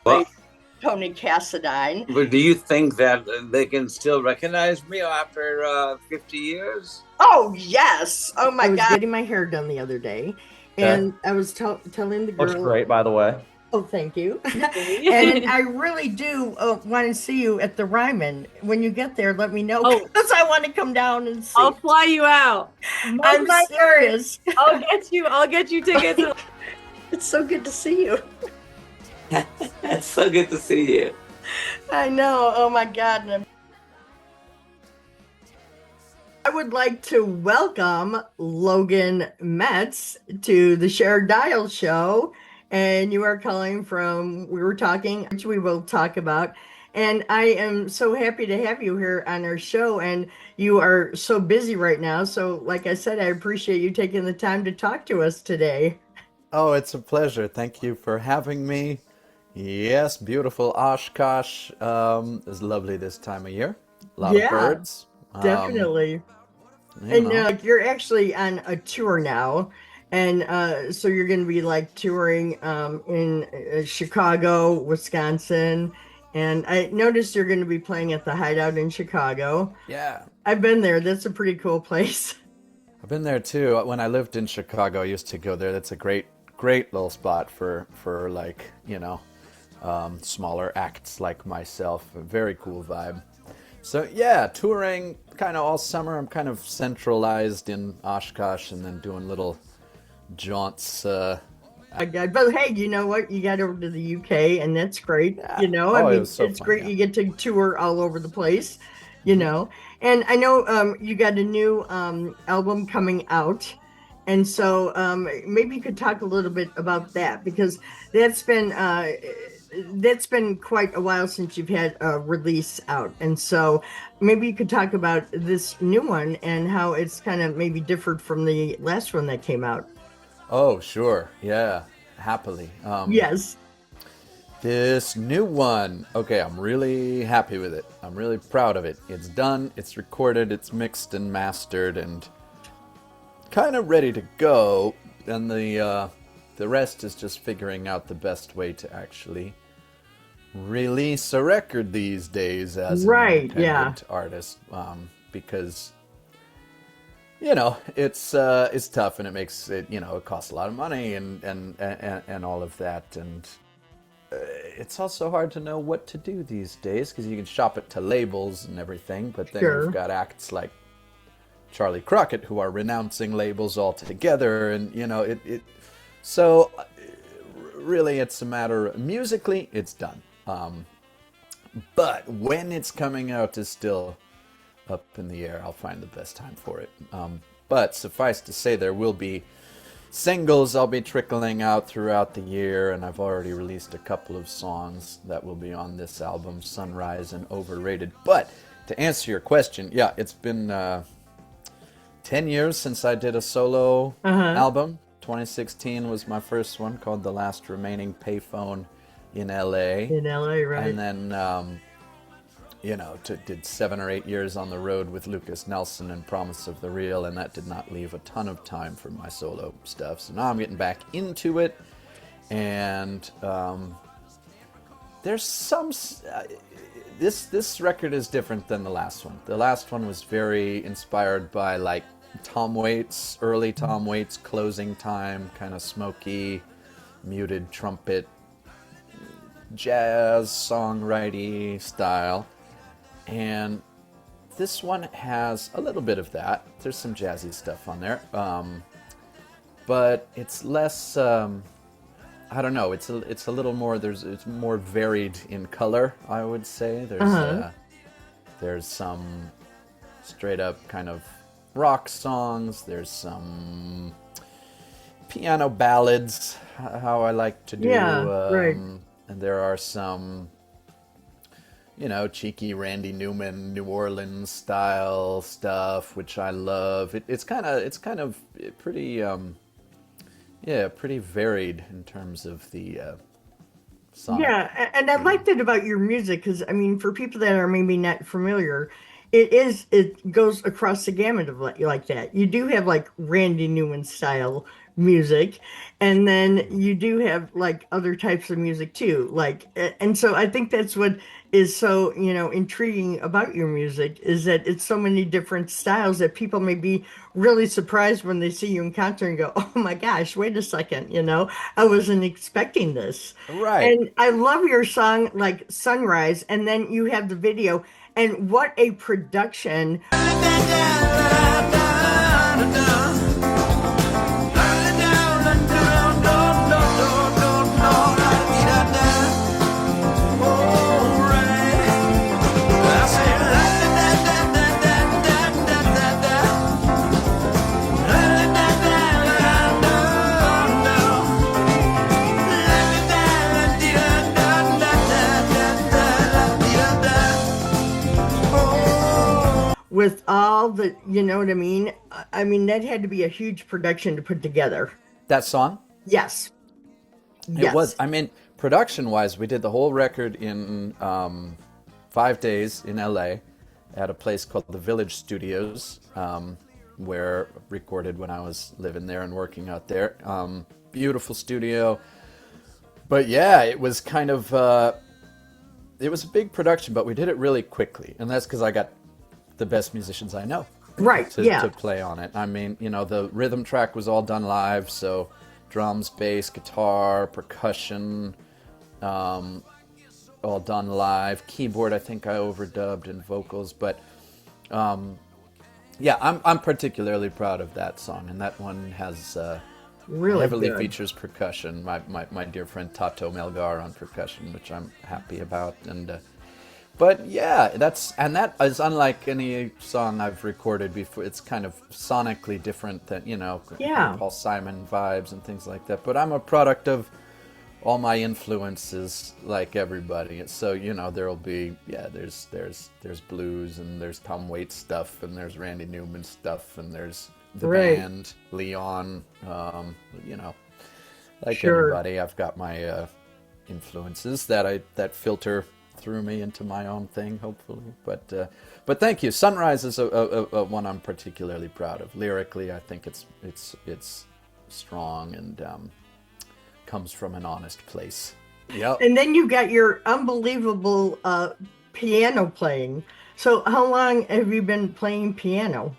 Well, played Tony Cassadine. but do you think that they can still recognize me after 50 years? Oh, yes. Oh, I my was God. getting my hair done the other day, Okay. and I was telling the Looks girl, great, by the way. "Oh, thank you." And I really do want to see you at the Ryman. When you get there, let me know Oh. because I want to come down and see. I'll fly you out. I'm serious. I'll get you tickets. It's so good to see you. It's so good to see you. I know. Oh my God. I would like to welcome Logan Metz to the Shared Dial Show. And you are calling from, we were talking, which we will talk about. And I am so happy to have you here on our show. And you are so busy right now. So, like I said, I appreciate you taking the time to talk to us today. Oh, it's a pleasure. Thank you for having me. Yes, beautiful Oshkosh is lovely this time of year. A lot of birds. Definitely. You know. And you're actually on a tour now. And so you're going to be like touring in Chicago, Wisconsin. And I noticed you're going to be playing at the Hideout in Chicago. Yeah. I've been there. That's a pretty cool place. I've been there too. When I lived in Chicago, I used to go there. That's a great little spot for like, smaller acts like myself. A very cool vibe. So yeah, touring kind of all summer. I'm kind of centralized in Oshkosh and then doing little jaunts. But hey, you know what? You got over to the UK, and that's great. Yeah. I mean, it was so it's fun, great. yeah. You get to tour all over the place, And I know you got a new album coming out, and so maybe you could talk a little bit about that because that's been quite a while since you've had a release out, and so maybe you could talk about this new one and how it's kind of maybe differed from the last one that came out. Oh, sure. Yeah, happily. Yes. This new one, okay, I'm really happy with it. I'm really proud of it. It's done, it's recorded, it's mixed and mastered, and kind of ready to go. And the rest is just figuring out the best way to actually release a record these days as an independent artist, because it's tough and it makes it, it costs a lot of money and all of that, and it's also hard to know what to do these days because you can shop it to labels and everything, but then you've got acts like Charlie Crockett who are renouncing labels altogether, and so really it's a matter of, musically it's done, but when it's coming out is still up in the air. I'll find the best time for it, but suffice to say there will be singles I'll be trickling out throughout the year, and I've already released a couple of songs that will be on this album, Sunrise and Overrated. But to answer your question, yeah, it's been 10 years since I did a solo album. 2016 was my first one, called The Last Remaining Payphone in LA. In LA, right. And then did 7 or 8 years on the road with Lucas Nelson and Promise of the Real, and that did not leave a ton of time for my solo stuff. So now I'm getting back into it, and there's some... This record is different than the last one. The last one was very inspired by, like, early Tom Waits, Closing Time, kind of smoky, muted trumpet, jazz, songwriting style. And this one has a little bit of that. There's some jazzy stuff on there, but it's less. I don't know. It's a little more. It's more varied in color, I would say. There's some straight up kind of rock songs. There's some piano ballads, how I like to do. Right. And there are some, cheeky Randy Newman, New Orleans style stuff, which I love. It's kind of pretty, pretty varied in terms of the song. Yeah, and I like that about your music because, I mean, for people that are maybe not familiar, it goes across the gamut of like that. You do have like Randy Newman style music, and then you do have like other types of music too, like and so I think that's what is so, intriguing about your music, is that it's so many different styles that people may be really surprised when they see you in concert and go, oh my gosh, wait a second, I wasn't expecting this. Right. And I love your song like Sunrise, and then you have the video, and what a production. With all the, you know what I mean? I mean, that had to be a huge production to put together. That song? Yes. It was. I mean, production-wise, we did the whole record in 5 days in LA at a place called the Village Studios, where I recorded when I was living there and working out there. Beautiful studio. But yeah, it was kind of, it was a big production, but we did it really quickly. And that's because I got the best musicians I know. Right, to play on it. I mean, the rhythm track was all done live, so drums, bass, guitar, percussion, all done live. Keyboard, I think I overdubbed, and vocals, but yeah, I'm particularly proud of that song, and that one has really heavily good. features percussion. My dear friend Tato Melgar on percussion, which I'm happy about, and but yeah, that is unlike any song I've recorded before. It's kind of sonically different than, Paul Simon vibes and things like that. But I'm a product of all my influences, like everybody. So, there'll be, there's blues, and there's Tom Waits stuff, and there's Randy Newman stuff, and there's the band, Leon, like everybody. I've got my influences that filter through me into my own thing, hopefully. But thank you. Sunrise is a one I'm particularly proud of. Lyrically, I think it's strong and comes from an honest place. Yep. And then you got your unbelievable piano playing. So how long have you been playing piano?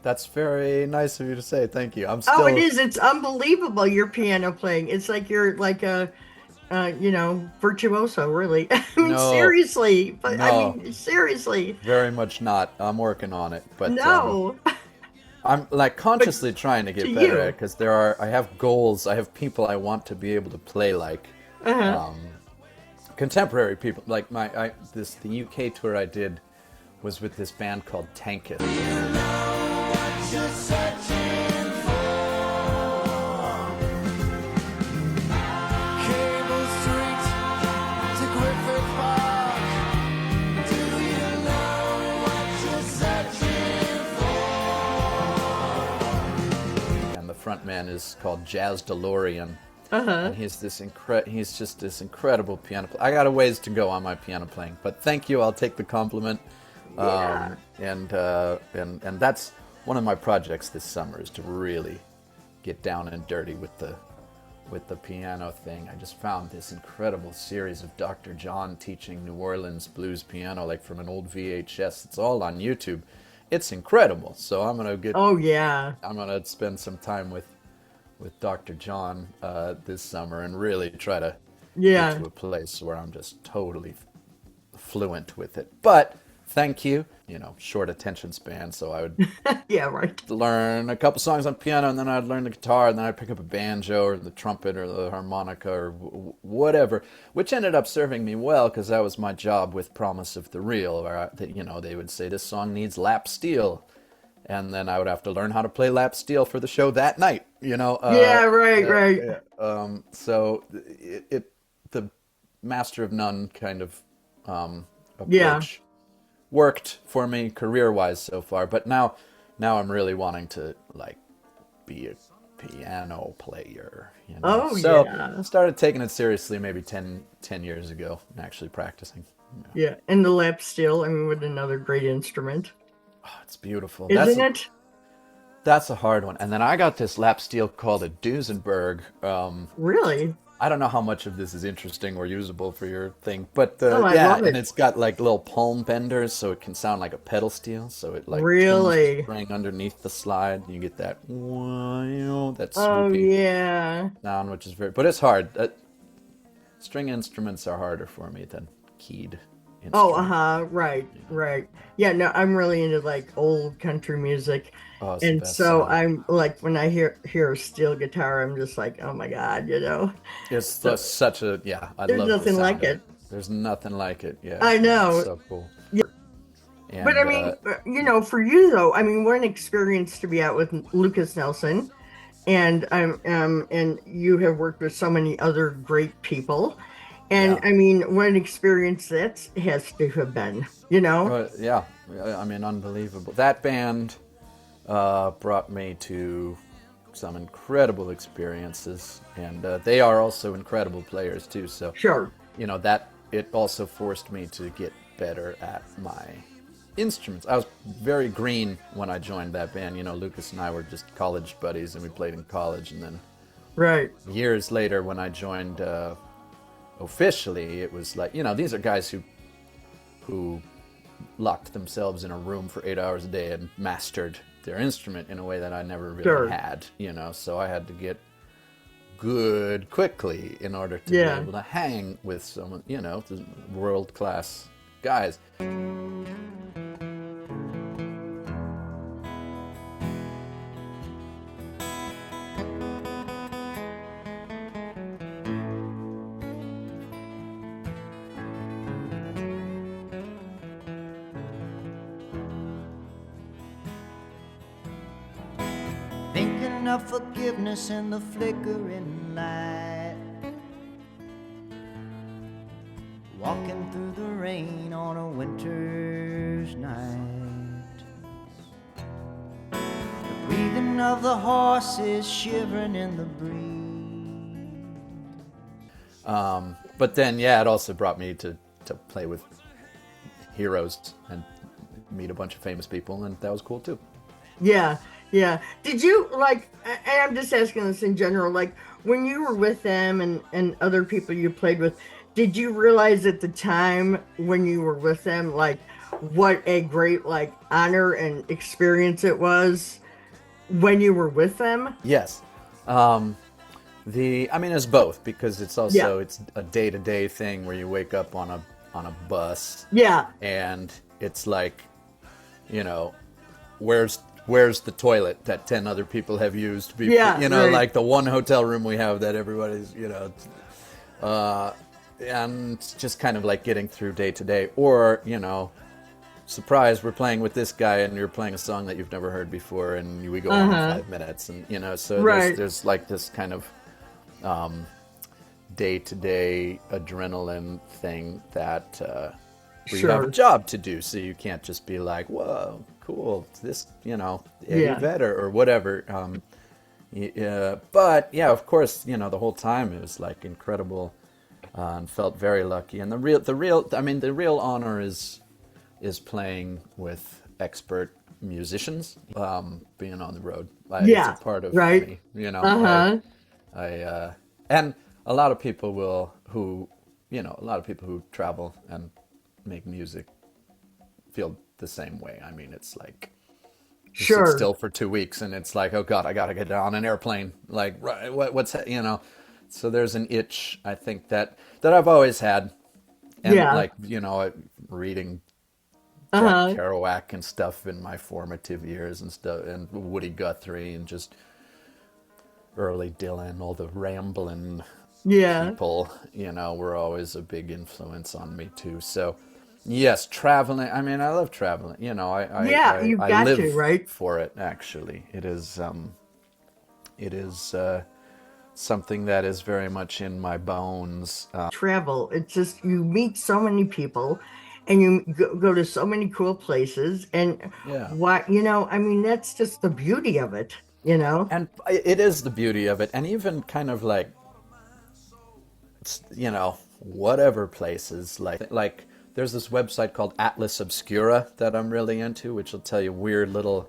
That's very nice of you to say. Thank you. I'm still. Oh, it is. It's unbelievable, your piano playing. It's like you're like a, virtuoso, really. I mean, No. seriously. But No. I mean, seriously. Very much not. I'm working on it. But No. I'm like consciously trying to get to better you. at it, because I have goals. I have people I want to be able to play like. Contemporary people. Like the UK tour I did was with this band called Tanketh. Frontman is called Jazz DeLorean, and he's just this incredible piano player. I got a ways to go on my piano playing, but thank you. I'll take the compliment. Yeah. And that's one of my projects this summer, is to really get down and dirty with the piano thing. I just found this incredible series of Dr. John teaching New Orleans blues piano, like from an old VHS. It's all on YouTube. It's incredible. So I'm gonna spend some time with Dr. John this summer and really try to get to a place where I'm just totally fluent with it. But thank you. Short attention span, so I would Yeah, right. learn a couple songs on piano, and then I'd learn the guitar, and then I'd pick up a banjo or the trumpet or the harmonica or whatever, which ended up serving me well, because that was my job with Promise of the Real, where they would say this song needs lap steel, and then I would have to learn how to play lap steel for the show that night. Right. So the master of none kind of approach worked for me career-wise so far, but now I'm really wanting to like be piano player. You know? Oh, so yeah. I started taking it seriously maybe 10 years ago and actually practicing. Yeah, and the lap steel, I mean, what another great instrument. Oh, it's beautiful. Isn't it? That's a hard one. And then I got this lap steel called a Duesenberg. Really? I don't know how much of this is interesting or usable for your thing, but Oh, I yeah, love it. and it's got like little palm benders, so it can sound like a pedal steel. So it like tunes Really? the string underneath the slide. You get that that Oh, swoopy yeah. sound, which is very. But it's hard. String instruments are harder for me than keyed Oh, instruments. right. Yeah, no, I'm really into like old country music. Oh, it's the And best so sound. I'm like, when I hear a steel guitar, I'm just like, oh my God, you know? It's So just such a yeah. I there's love the nothing sound like of it. it. There's nothing like it. Yeah, I yeah, it's know. so cool. Yeah. But I And mean, for you though, I mean, what an experience to be out with Lucas Nelson, and and you have worked with so many other great people, and yeah. I mean, what an experience that has to have been, you know? Yeah, I mean, unbelievable. That band brought me to some incredible experiences, and they are also incredible players too. So, Sure. that it also forced me to get better at my instruments. I was very green when I joined that band. Lucas and I were just college buddies, and we played in college. And then Right. years later, when I joined officially, it was like, these are guys who locked themselves in a room for 8 hours a day and mastered their instrument in a way that I never really Sure. had, so I had to get good quickly in order to be Yeah. able to hang with someone, the world-class guys. Thinking of forgiveness in the flickering light, walking through the rain on a winter's night, the breathing of the horses shivering in the breeze. But then, yeah, it also brought me to play with heroes and meet a bunch of famous people, and that was cool too. Yeah. Yeah. Did you like, and I'm just asking this in general, like when you were with them and other people you played with, did you realize at the time when you were with them, like what a great like honor and experience it was when you were with them? Yes. I mean, it's both, because it's Yeah. a day-to-day thing where you wake up on a bus, Yeah. and it's like, where's the toilet that 10 other people have used before? Yeah, right. Like the one hotel room we have that everybody's, and just kind of like getting through day to day. Or, surprise, we're playing with this guy and you're playing a song that you've never heard before, and we go on in 5 minutes, and so Right. there's like this kind of day-to-day adrenaline thing that where you have a Sure. job to do, so you can't just be like, whoa, cool, this, Eddie Yeah. Vedder or whatever. Yeah, but yeah, of course, the whole time it was like incredible, and felt very lucky. And the real honor is playing with expert musicians, being on the road. Yeah, It's a part of right. me, Uh-huh. and a lot of people who travel and make music feel the same way. I mean, it's like you sit Sure. still for 2 weeks and it's like, oh God, I gotta get on an airplane. Like, right, So there's an itch, I think, that I've always had, and Yeah. like reading Uh-huh. Jack Kerouac and stuff in my formative years and stuff, and Woody Guthrie and just early Dylan, all the rambling Yeah. people, were always a big influence on me too. So yes, traveling. I mean, I love traveling. Yeah, you've I got live to, right? for it. Actually, it is something that is very much in my bones. Travel. It's just you meet so many people and you go to so many cool places, and Yeah. what I mean, that's just the beauty of it. you know? And it is the beauty of it, and even kind of like, whatever places like there's this website called Atlas Obscura that I'm really into, which will tell you weird little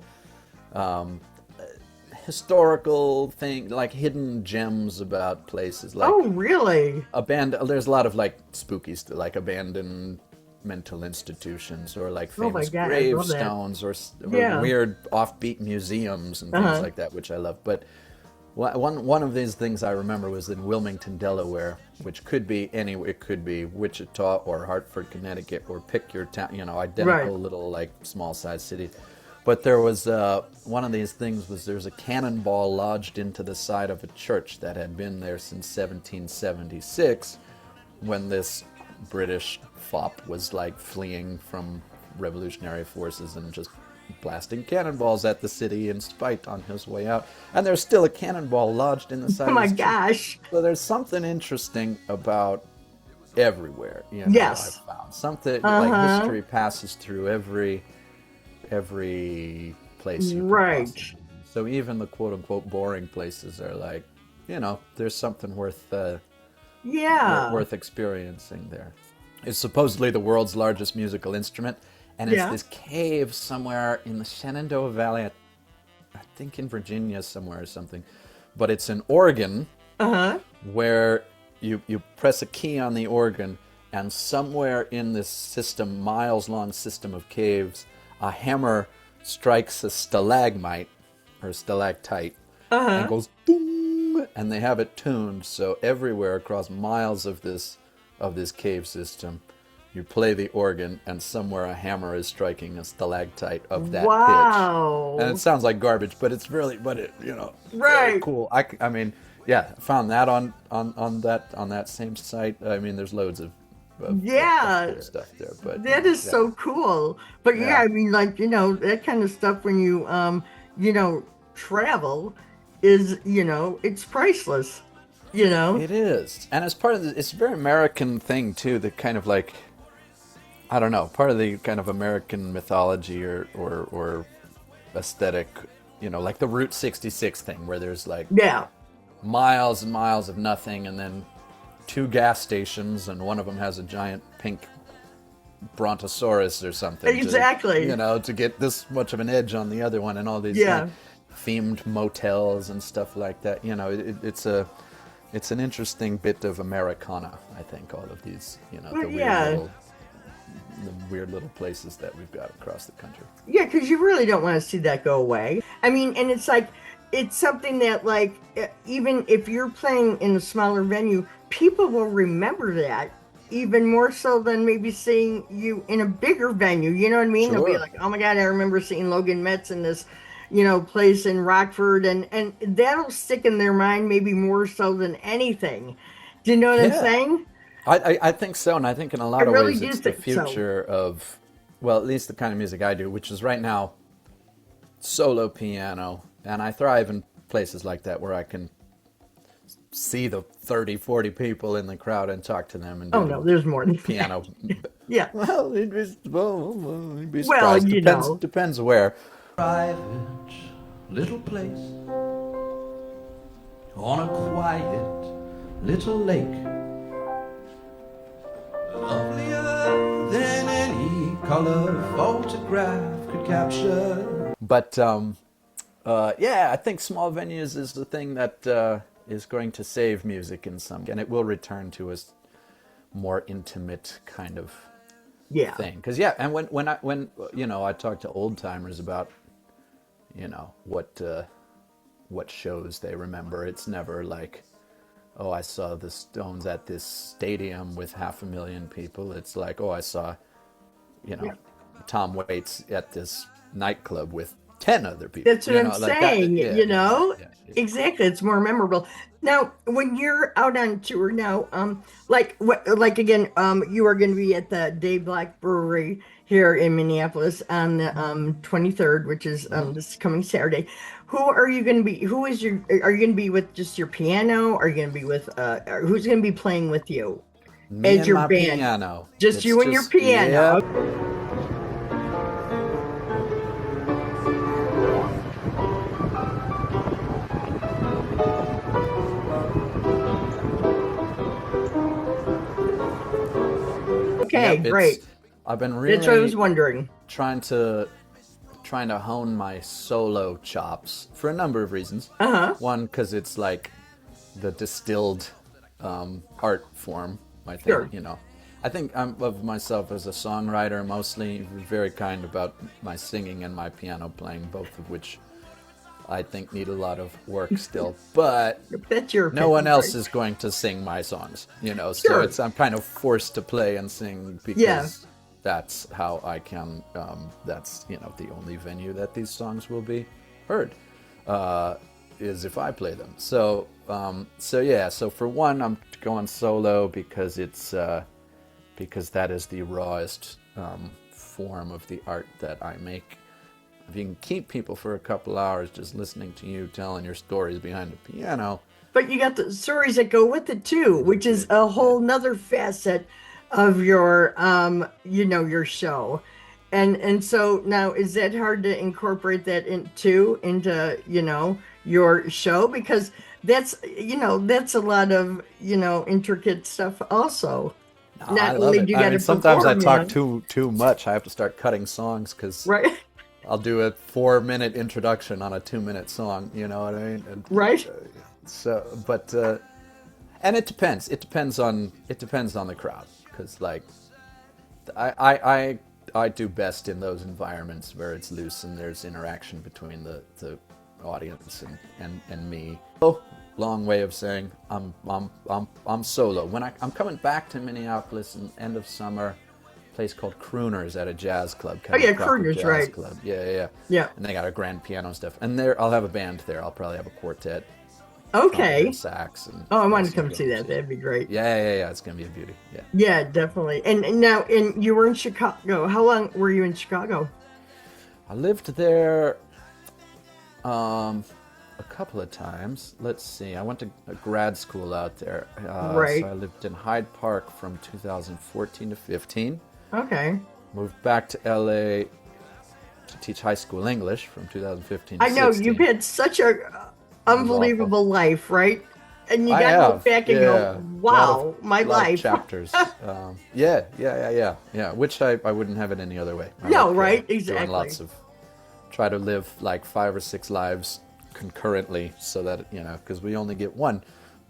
historical thing, like hidden gems about places, like Oh, really? there's a lot of like spooky like abandoned mental institutions, or like Oh my famous God, I love that. gravestones, or Yeah. weird offbeat museums and things Uh-huh. like that, which I love. But one of these things I remember was in Wilmington, Delaware, which could be anywhere. It could be Wichita or Hartford, Connecticut, or pick your town, identical Right. little like small size city. But there was one of these things was there's a cannonball lodged into the side of a church that had been there since 1776, when this British fop was like fleeing from revolutionary forces and just blasting cannonballs at the city in spite on his way out. And there's still a cannonball lodged in the side Oh of my this church. gosh. So there's something interesting about everywhere, Yes. I've found. Something Uh-huh. like history passes through every place you could Right. possibly be. So even the quote unquote boring places are like, there's something worth Yeah. worth experiencing there. It's supposedly the world's largest musical instrument, and it's Yeah. this cave somewhere in the Shenandoah Valley, I think in Virginia somewhere or something. But it's an organ Uh-huh. where you press a key on the organ, and somewhere in this system, miles-long system of caves, a hammer strikes a stalagmite or stalactite and goes boom, and they have it tuned so everywhere across miles of this cave system, you play the organ, and somewhere a hammer is striking a stalactite of that Wow. pitch. And it sounds like garbage, but it's really, very Right. cool. I mean, yeah, found that on that same site. I mean, there's loads of Yeah. cool stuff there, but That is yeah. so cool. But yeah, Yeah. I mean, like, that kind of stuff when you, travel is, it's priceless, It is, and as part of it's a very American thing too. That kind of like, I don't know, part of the kind of American mythology or aesthetic, like the Route 66 thing, where there's like Yeah. miles and miles of nothing, and then 2 gas stations, and one of them has a giant pink brontosaurus or something. Exactly. To get this much of an edge on the other one, and all these Yeah. themed motels and stuff like that. It's an interesting bit of Americana, I think. All of these, Well, yeah. the weird little places that we've got across the country. Yeah, because you really don't want to see that go away. I mean, and it's like, it's something that, like, even if you're playing in a smaller venue, people will remember that even more so than maybe seeing you in a bigger venue. You know what I mean? They'll be Sure. like, oh my God, I remember seeing Logan Metz in this, place in Rockford. And that'll stick in their mind maybe more so than anything. Do you know what I'm Yeah. saying? I think so, and I think in a lot I of really ways do it's the think so. future of, well, at least the kind of music I do, which is right now solo piano, and I thrive in places like that where I can see the 30, 40 people in the crowd and talk to them and do Oh, no, there's more than that. piano. Yeah. Well, you'd be Well, surprised. you know. Depends where. Private little place on a quiet little lake, lovelier than any color photograph could capture. But yeah, I think small venues is the thing that is going to save music in some, and it will return to a more intimate kind of Yeah. thing. Because yeah, and when I talk to old timers about what shows they remember, it's never like, oh, I saw the Stones at this stadium with 500,000 people. It's like, oh, I saw Tom Waits at this nightclub with 10 other people. That's what I'm like that. saying, Yeah, yeah. yeah. Exactly. It's more memorable. Now, when you're out on tour now, like again, you are going to be at the Day Black Brewery here in Minneapolis on the 23rd, which is this coming Saturday. Who are you going to be? Are you going to be with just your piano? Are you going to be with, who's going to be playing with you? Me As and your my band. piano. Just It's you and your piano. yeah. Okay, it's- great. I've been That's what I was really wondering. trying to hone my solo chops for a number of reasons. Uh-huh. One, because it's like the distilled art form. I think Sure. I think I'm of myself as a songwriter, mostly very kind about my singing and my piano playing, both of which I think need a lot of work still. But That's your no one opinion, else right? is going to sing my songs, so Sure. I'm kind of forced to play and sing because Yeah. that's how I can. That's the only venue that these songs will be heard is if I play them. So So for one, I'm going solo because it's because that is the rawest form of the art that I make. If you can keep people for a couple hours just listening to you telling your stories behind the piano. But you got the stories that go with it too, which is a whole nother facet of your your show. And so now, is that hard to incorporate that into your show? Because that's a lot of intricate stuff also. I Not love only it. do you I gotta mean, sometimes I perform, talk too much. I have to start cutting songs because right. I'll do a 4-minute introduction on a 2-minute song. You know what I mean? And, Right. So, but and it depends. It depends on the crowd because like I do best in those environments where it's loose and there's interaction between the audience and me. Oh, long way of saying I'm solo. When I'm coming back to Minneapolis in end of summer, a place called Crooners at a jazz club. Kind Oh, yeah, of proper Crooners, jazz right. Club. Yeah. Yeah. And they got a grand piano and stuff. And there, I'll have a band there. I'll probably have a quartet. Okay. And sax. And Oh, I want to some come see drums, that. That'd be great. Yeah. It's gonna be a beauty. Yeah. Yeah, definitely. And now, you were in Chicago. How long were you in Chicago? I lived there a couple of times. Let's see. I went to a grad school out there. Right. So I lived in Hyde Park from 2014 to 15. Okay. Moved back to LA to teach high school English from 2015 to I know 16. you've had such a unbelievable life, right? And you I got to look have, back and yeah. go, "Wow, my lot of life." chapters. Yeah. Which I wouldn't have it any other way. I No, like, right? doing Exactly. lots of try to live like 5 or 6 lives concurrently, so that because we only get one,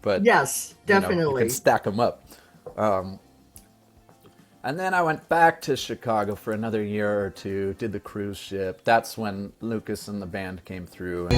but Yes, you definitely. can stack them up. And then I went back to Chicago for another year or two, did the cruise ship. That's when Lucas and the band came through.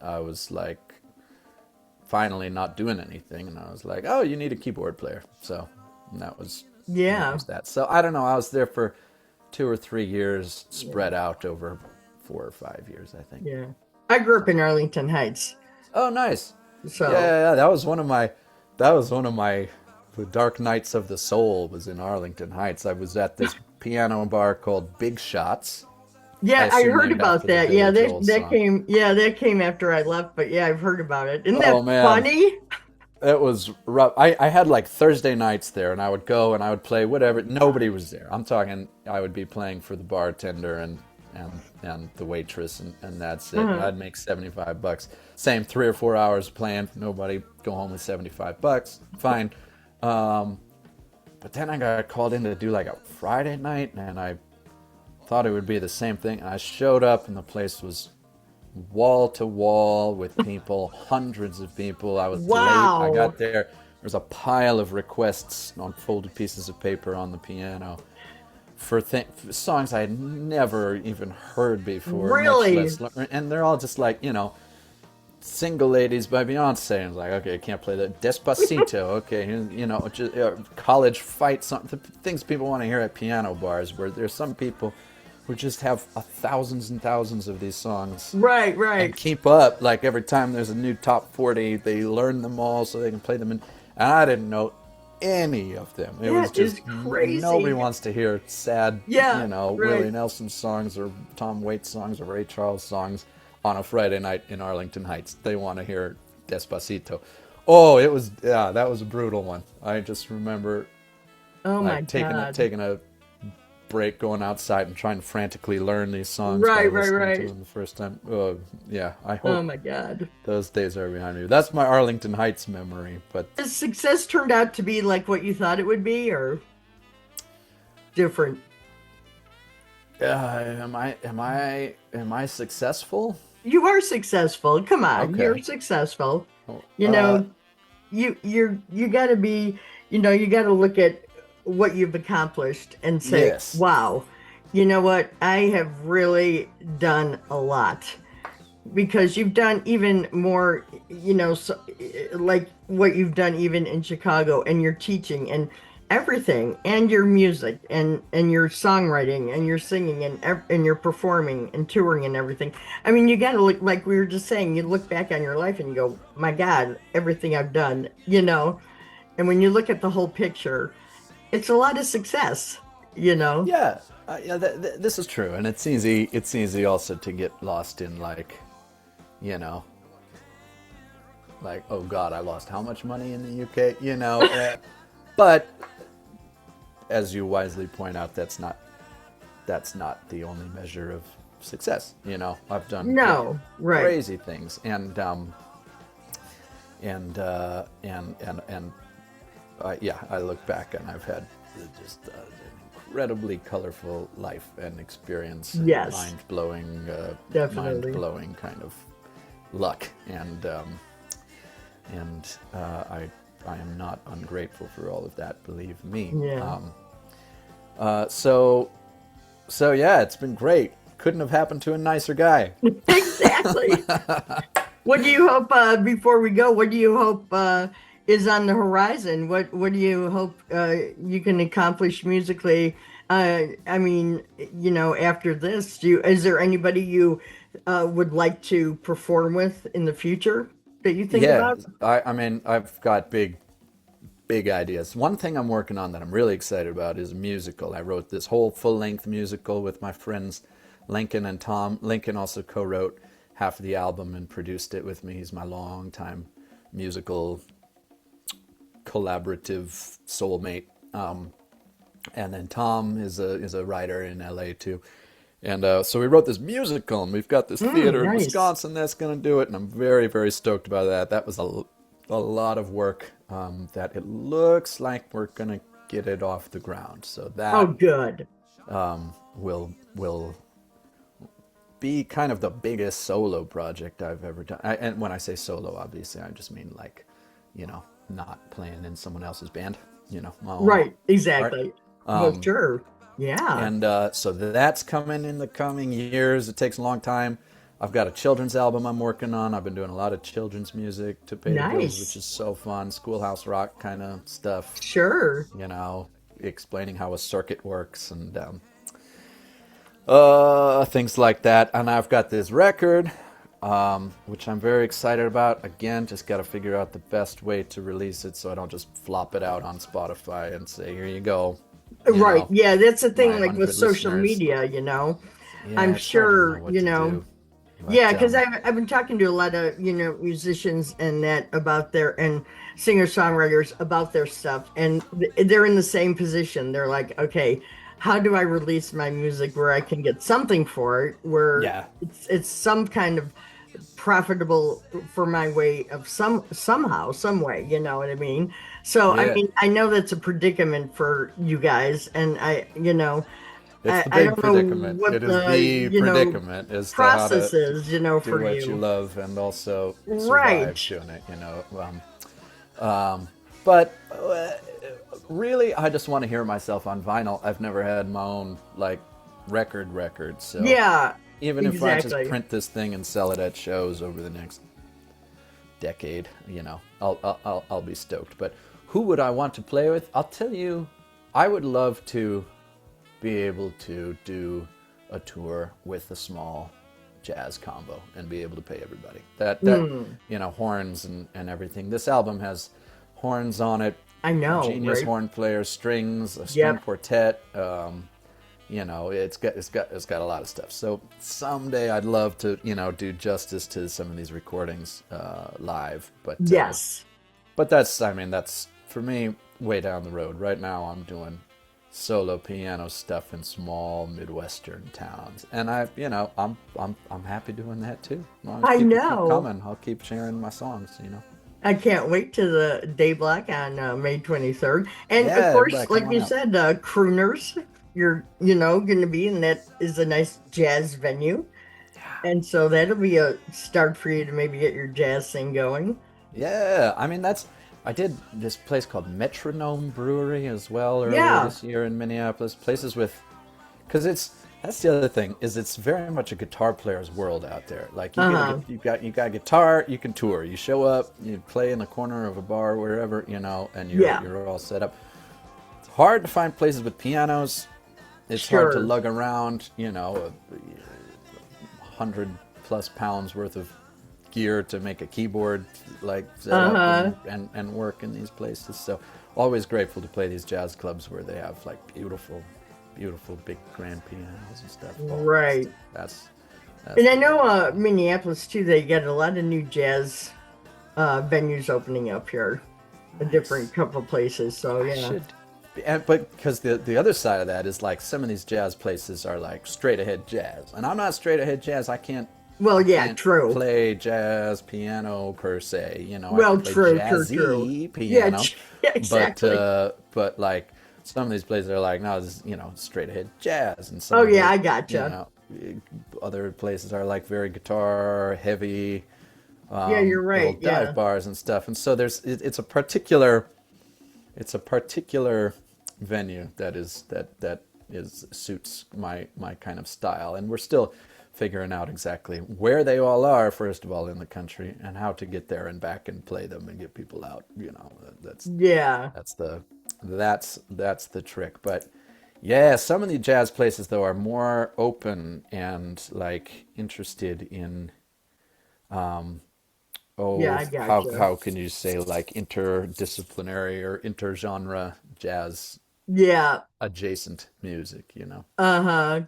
I was like finally not doing anything, and I was like, oh, you need a keyboard player. So that was that. So I don't know, I was there for 2 or 3 years spread out over 4 or 5 years, I think. Yeah. I grew up in Arlington Heights. Oh, nice. So Yeah, that was one of my the dark nights of the soul was in Arlington Heights. I was at this piano bar called Big Shots. yeah, I I assume heard named about after the that. Yeah, Billy Joel that song. that came after I left, but yeah, I've heard about it. Isn't that Oh, man. funny? It was rough. I had like Thursday nights there, and I would go and I would play whatever. Nobody was there. I'm talking, I would be playing for the bartender and the waitress, and that's it. I'd make $75. Same 3 or 4 hours playing. Nobody. Go home with $75. Fine. But then I got called in to do like a Friday night, and I thought it would be the same thing. I showed up, and the place was wall to wall with people, hundreds of people. I was Wow. late. I got there. There was a pile of requests on folded pieces of paper on the piano for songs I had never even heard before. much Really? less and they're all just like, Single Ladies by Beyonce. And I was like, okay, I can't play that. Despacito. Okay, just, college fight, things people want to hear at piano bars, where there's some people who just have thousands and thousands of these songs Right, and right. keep up. Like every time there's a new top 40, they learn them all so they can play them. And I didn't know any of them. It was That just is crazy. nobody wants to hear sad, Yeah, Willie right. Nelson songs or Tom Waits songs or Ray Charles songs on a Friday night in Arlington Heights. They want to hear Despacito. Oh, that was a brutal one. I just remember Oh my like taking God. a break, going outside and trying to frantically learn these songs Right, by right, listening right. to them the first time. Oh, yeah, I Oh hope my God. those days are behind me. That's my Arlington Heights memory. But Has success turned out to be like what you thought it would be, or different? am I successful? You are successful. Come on, Okay. you're successful. Oh, You know, you got to be, you got to look at what you've accomplished and say, Yes. wow, you know what? I have really done a lot, because you've done even more, so, like what you've done even in Chicago, and your teaching and everything, and your music and your songwriting and your singing and your performing and touring and everything. I mean, you got to look, like we were just saying, you look back on your life and you go, my God, everything I've done, and when you look at the whole picture, it's a lot of success, Yeah, this is true, and it's easy. It's easy also to get lost in like oh God, I lost how much money in the UK, but as you wisely point out, that's not the only measure of success. I've done No, right. crazy things, and I look back and I've had just an incredibly colorful life and experience. And Yes. mind Definitely. blowing kind of luck, and I am not ungrateful for all of that. Believe me. Yeah. So yeah, it's been great. Couldn't have happened to a nicer guy. Exactly. What do you hope, before we go, what do you hope is on the horizon? What do you hope you can accomplish musically? I mean, after this, is there anybody you would like to perform with in the future that you think Yeah, about? I mean, I've got big ideas. One thing I'm working on that I'm really excited about is a musical. I wrote this whole full-length musical with my friends Lincoln and Tom. Lincoln also co-wrote half of the album and produced it with me. He's my longtime musical collaborative soulmate. And then Tom is a writer in LA too. And so we wrote this musical, and we've got this theater in nice. Wisconsin that's going to do it, and I'm very, very stoked about that. That was a lot of work that it looks like we're going to get it off the ground. So that Oh, good. will be kind of the biggest solo project I've ever done. And when I say solo, obviously, I just mean like, not playing in someone else's band, my own Right, exactly. art. Well, sure. Yeah. And so that's coming in the coming years. It takes a long time. I've got a children's album I'm working on. I've been doing a lot of children's music to pay the bills, Nice. which is so fun. Schoolhouse Rock kind of stuff, Sure. explaining how a circuit works and things like that. And I've got this record, which I'm very excited about. Again, just got to figure out the best way to release it so I don't just flop it out on Spotify and say, here you go. Right. Yeah, that's the thing, my like with 100 social listeners. media, Yeah, I'm it's hard to sure, what to do. But, Yeah, because I've been talking to a lot of musicians and that about and singer songwriters about their stuff, and they're in the same position. They're like, okay, how do I release my music where I can get something for it, where Yeah. it's some kind of profitable for my way of somehow, some way, you know what I mean? So I Yeah. mean, I know that's a predicament for you guys, and It's the I big don't know predicament. what It is the, the predicament is to how process to is, do for what you. you love and also survive Right. doing it. But really, I just want to hear myself on vinyl. I've never had my own record. So Yeah, even if I exactly. just print this thing and sell it at shows over the next decade, I'll be stoked. But who would I want to play with? I'll tell you, I would love to be able to do a tour with a small jazz combo and be able to pay everybody. That you know, horns and everything. This album has horns on it. I know, Genius right? horn players, strings, a string quartet. You know, it's got a lot of stuff. So someday I'd love to, you know, do justice to some of these recordings live. But Yes. but that's, I mean, that's for me way down the road. Right now I'm doing solo piano stuff in small Midwestern towns, and I'm happy doing that too. As long as I people know. keep coming, I'll keep sharing my songs. You know. I can't wait to the day block on May 23rd. And Yeah, of course, everybody like come you on out. said, Crooners, you're, going to be, and that is a nice jazz venue. And so that'll be a start for you to maybe get your jazz thing going. Yeah, I mean I did this place called Metronome Brewery as well earlier Yeah. this year in Minneapolis. Places with, because that's the other thing, is it's very much a guitar player's world out there. Like you got guitar, you can tour. You show up, you play in the corner of a bar, wherever, you know, and you're all set up. It's hard to find places with pianos. It's hard to Sure. lug around, you know, 100+ pounds worth of gear to make a keyboard like set up and work in these places. So always grateful to play these jazz clubs where they have like beautiful big grand pianos and stuff. Oh, Right. That's And I know Minneapolis, too, they got a lot of new jazz venues opening up here. A different couple places, so yeah. But because the other side of that is like some of these jazz places are like straight ahead jazz, and I'm not straight ahead jazz. I can't Well, yeah, can't true. play jazz piano per se, you know. Well, I can play true. jazzy Yeah, piano, yeah, exactly. but like some of these places are like, no, this is, you know, straight ahead jazz, and some Oh, of yeah, the, I gotcha. you know, other places are like very guitar heavy. Yeah, you're right. Little dive Yeah. bars and stuff, and so it's a particular venue that suits my kind of style, and we're still figuring out exactly where they all are, first of all, in the country, and how to get there and back and play them and get people out. You know, Yeah. that's the trick. But yeah, some of the jazz places though are more open and like interested in Yeah, I gotcha. how can you say, like interdisciplinary or intergenre jazz Yeah. adjacent music, you know.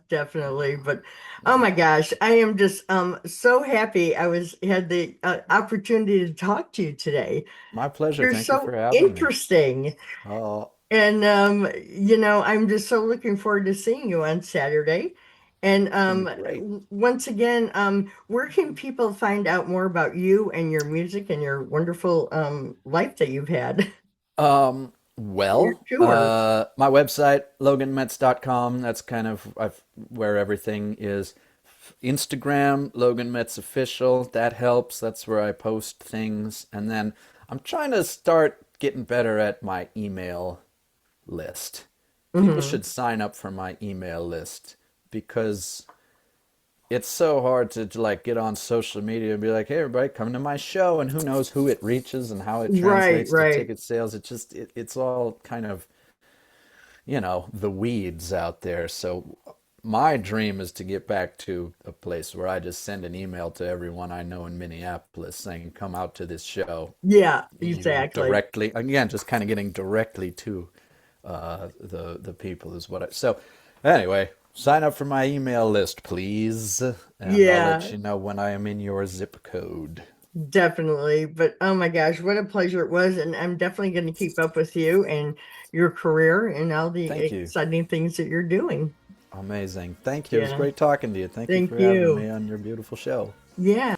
Definitely. But oh my gosh, I am just so happy I had the opportunity to talk to you today. My pleasure. You're Thank you so for having me. interesting. Oh, And I'm just so looking forward to seeing you on Saturday. And gonna be great. once again, where can people find out more about you and your music and your wonderful life that you've had? Well, Your tour. my website, loganmetz.com, that's kind of where everything is. Instagram, Logan Metz Official, that helps. That's where I post things. And then I'm trying to start getting better at my email list. People should sign up for my email list because it's so hard to like get on social media and be like, hey, everybody, come to my show, and who knows who it reaches and how it translates to Right. ticket sales. It's all kind of, you know, the weeds out there. So my dream is to get back to a place where I just send an email to everyone I know in Minneapolis saying, come out to this show. Yeah, You know, exactly. directly, again, just kind of getting directly to the people is what I, so anyway, sign up for my email list, please, and I'll Yeah, let you know when I am in your zip code. definitely. But oh my gosh, what a pleasure it was. And I'm definitely going to keep up with you and your career and all the Thank you. exciting things that you're doing. Amazing. Thank you. It was Yeah. great talking to you. Thank you Thank for having you. me on your beautiful show. Yeah.